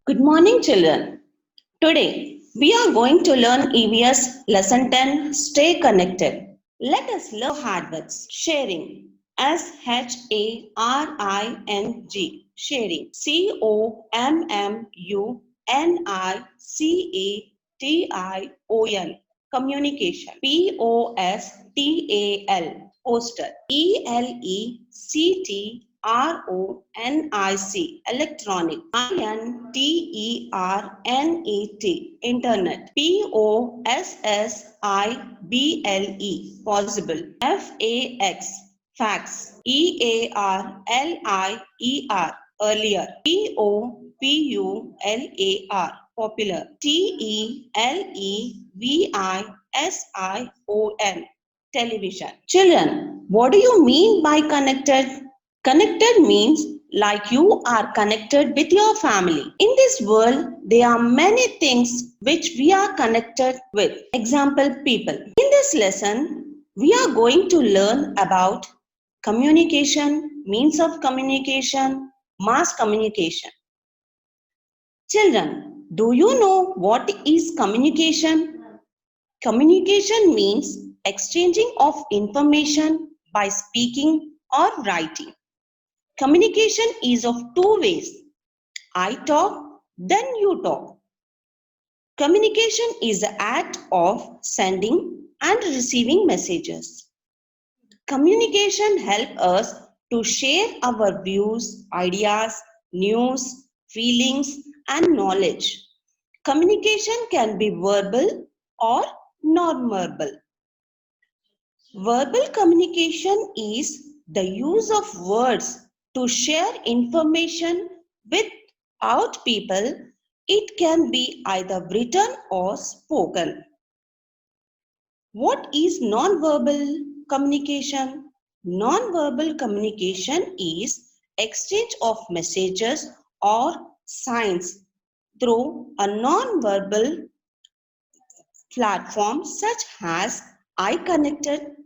Good morning, children. Today, we are going to learn EVS Lesson 10 Stay Connected. Let us learn hard words. Sharing. SHARING. Sharing. COMMUNICATION. Communication. POSTAL. Poster. ELECTRONIC. Electronic. INTERNET. Internet. POSSIBLE. Possible. FAX. Facts. EARLIER. Earlier. POPULAR. Popular. TELEVISION. Television. Children, what do you mean by connected? Connected means like you are connected with your family. In this world, there are many things which we are connected with. Example, people. In this lesson, we are going to learn about communication, means of communication, mass communication. Children, do you know what is communication? Communication means exchanging of information by speaking or writing. Communication is of two ways. I talk, then you talk. Communication is the act of sending and receiving messages. Communication helps us to share our views, ideas, news, feelings, and knowledge. Communication can be verbal or non-verbal. Verbal communication is the use of words to share information without people. It can be either written or spoken. What is non-verbal communication? Non-verbal communication is exchange of messages or signs through a non-verbal platform such as eye connected,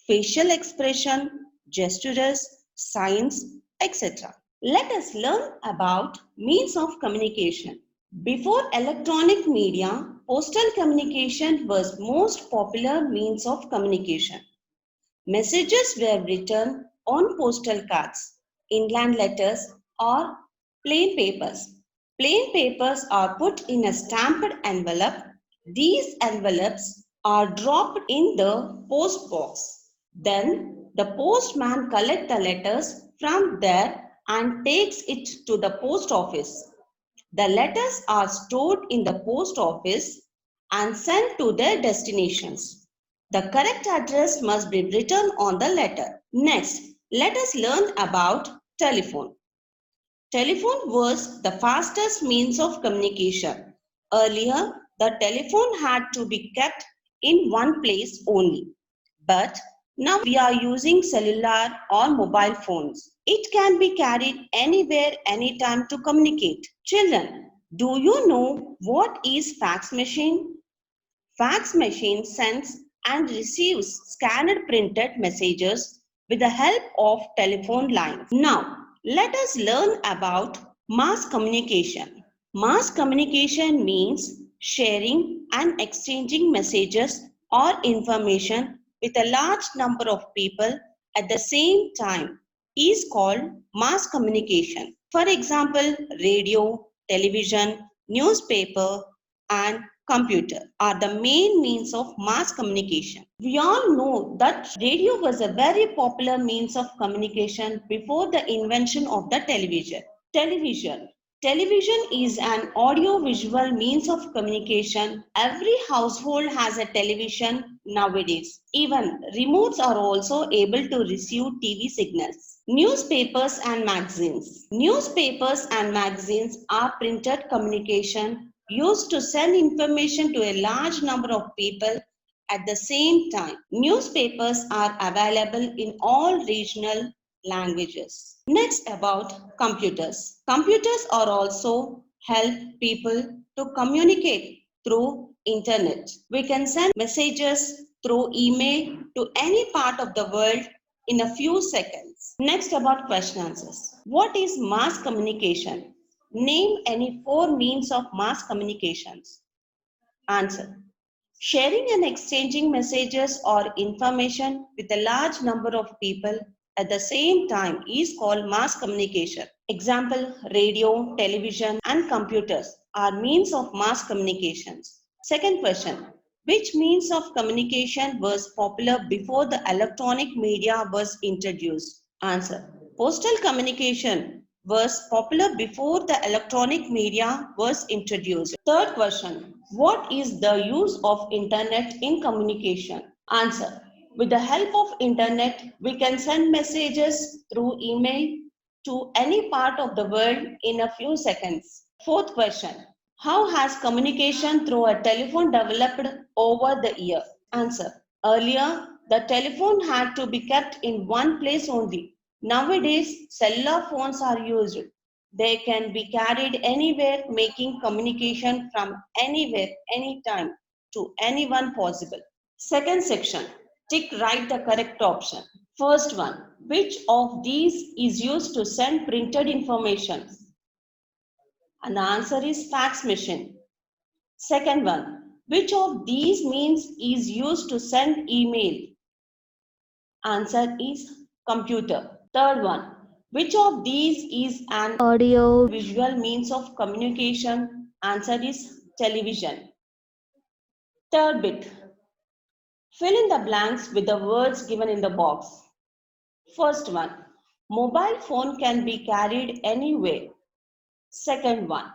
facial expression, gestures, signs, etc. Let us learn about means of communication. Before electronic media, postal communication was most popular means of communication. Messages were written on postal cards, inland letters, or plain papers. Plain papers are put in a stamped envelope. These envelopes are dropped in the post box. Then the postman collects the letters from there and takes it to the post office. The letters are stored in the post office and sent to their destinations. The correct address must be written on the letter. Next, let us learn about telephone. Telephone was the fastest means of communication. Earlier, the telephone had to be kept in one place only. But now we are using cellular or mobile phones. It can be carried anywhere, anytime to communicate. Children, do you know what is fax machine? Fax machine sends and receives scanned printed messages with the help of telephone lines. Now, let us learn about mass communication. Mass communication means sharing and exchanging messages or information with a large number of people at the same time is called mass communication. For example, radio, television, newspaper, and computer are the main means of mass communication. We all know that radio was a very popular means of communication before the invention of the television. Television. Television is an audio-visual means of communication. Every household has a television nowadays. Even remotes are also able to receive TV signals. Newspapers and magazines. Newspapers and magazines are printed communication used to send information to a large number of people at the same time. Newspapers are available in all regional languages. Next, about computers. Computers are also help people to communicate through internet. We can send messages through email to any part of the world in a few seconds. Next, about question answers. What is mass communication? Name any 4 means of mass communications. Answer. Sharing and exchanging messages or information with a large number of people at the same time is called mass communication. Example, radio, television, and computers are means of mass communications. Second question. Which means of communication was popular before the electronic media was introduced? Answer. Postal communication was popular before the electronic media was introduced. Third question. What is the use of internet in communication? Answer. With the help of internet, we can send messages through email to any part of the world in a few seconds. Fourth question. How has communication through a telephone developed over the year? Answer. Earlier, the telephone had to be kept in one place only. Nowadays, cellular phones are used. They can be carried anywhere, making communication from anywhere, anytime to anyone possible. Second section, tick right the correct option. First one, which of these is used to send printed information? And the answer is fax machine. Second one, which of these means is used to send email? Answer is computer. Third one, which of these is an audio visual means of communication? Answer is television. Third bit, fill in the blanks with the words given in the box. First one, mobile phone can be carried anywhere. Second one,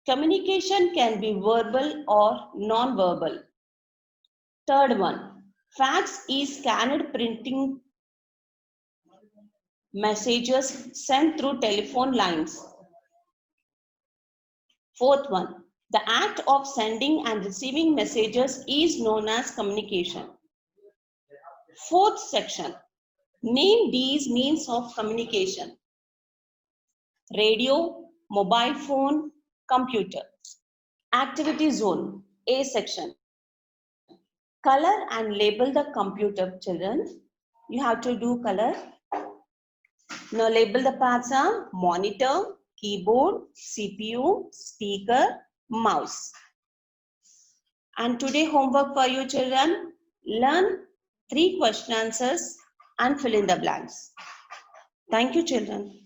communication can be verbal or non-verbal. Third one, fax is scanned printing messages sent through telephone lines. Fourth one, the act of sending and receiving messages is known as communication. Fourth section, name these means of communication. Radio, mobile phone, computer. Activity zone, A section. Color and label the computer, children. You have to do color. Now label the parts are monitor, keyboard, CPU, speaker, mouse. And today homework for you children, learn 3 question answers and fill in the blanks. Thank you children.